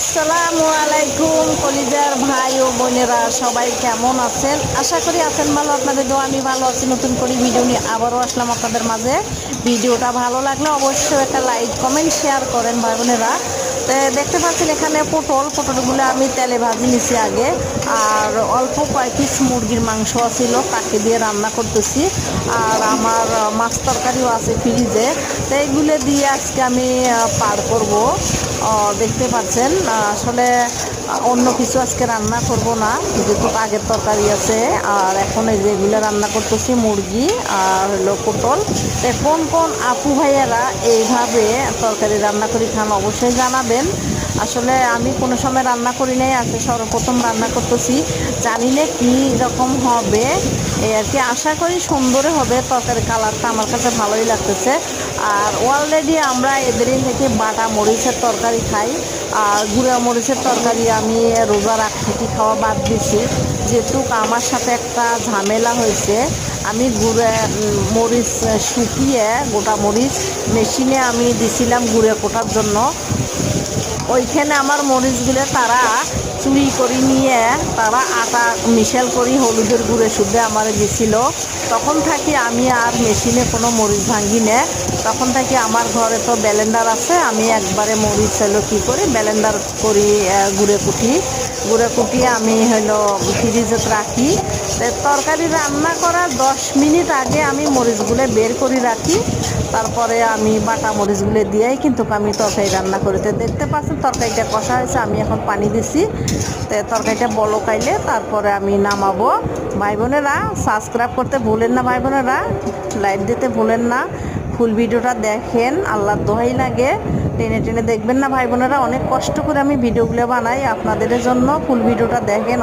আসসালামু আলাইকুম কলিজার ভাই ও বোনেরা, সবাই কেমন আছেন? আশা করি আছেন ভালো। আপনাদের দোয়া আমি ভালো আছি। নতুন করে ভিডিও নিয়ে আবারও আসলাম আপনাদের মাঝে। ভিডিওটা ভালো লাগলে অবশ্যই একটা লাইক কমেন্ট শেয়ার করেন ভাই বোনেরা। তো দেখতে পাচ্ছেন এখানে পটলগুলো আমি তেলে ভাজি নিছি আগে, আর অল্প কয়েক পিস মুরগির মাংস ছিল, তাকে দিয়ে রান্না করতেছি। আর আমার মাছ তরকারিও আছে ফ্রিজে, তো এইগুলো দিয়ে আজকে আমি পার করব। দেখতে পাচ্ছেন আসলে অন্য কিছু আজকে রান্না করব না, যেহেতু আগের তরকারি আছে। আর এখন এই যেগুলো রান্না করতেছি মুরগি আর হলো পটল। তো কোন কোন আপু ভাইয়ারা এইভাবে তরকারি রান্না করে খান অবশ্যই জানাবেন। আসলে আমি কোনো সময় রান্না করি নাই, আজকে সর্বপ্রথম রান্না করতেছি। জানি না কী রকম হবে, এই আর কি। আশা করি সুন্দরই হবে। তরকারি কালারটা আমার কাছে ভালোই লাগতেছে। আর অলরেডি আমরা এদেরই থেকে বাটা মরিচের তরকারি খাই, আর গুঁড়া মরিচের তরকারি আমি রোজার আগ থেকে খাওয়া বাদ দিছি, যেহেতু আমার সাথে একটা ঝামেলা হয়েছে। আমি গুঁড়া মরিচ শুকিয়ে গোটা মরিচ মেশিনে আমি দিছিলাম গুঁড়ো কোটার জন্য। ওইখানে আমার মরিচগুলো তারা চুরি করে নিয়ে তারা আটা মিশেল করি হলুদের গুঁড়ে শুদ্ধে আমার দিছিল। তখন থাকি আমি আর মেশিনে কোনো মরিচ ভাঙি না। তখন থাকি আমার ঘরে তো ব্লেন্ডার আছে, আমি একবারে মরিচ হলো কী করি ব্লেন্ডার করি, গুঁড়ে কুটিয়ে আমি হলো ফ্রিজে রাখি। তরকারি রান্না করার 10 মিনিট আগে আমি মরিচগুলো বের করে রাখি, তারপরে আমি বাটা মরিচগুলো দিয়েই কিন্তু আমি তরকারি রান্না করিতে। দেখতে পাচ্ছেন তরকারিটা কষা হয়েছে, আমি এখন পানি দিছি। তো তরকারিটা বলকাইলে তারপরে আমি নামাবো। ভাই বোনেরা সাবস্ক্রাইব করতে ভুলেন না, ভাই বোনেরা লাইক দিতে ভুলেন না। ফুল ভিডিওটা দেখেন, আল্লাহর দোহাই লাগে। টেনে টেনে দেখবেন না ভাই বোনেরা, অনেক কষ্ট করে আমি ভিডিওগুলো বানাই আপনাদের জন্য। ফুল ভিডিওটা দেখেন।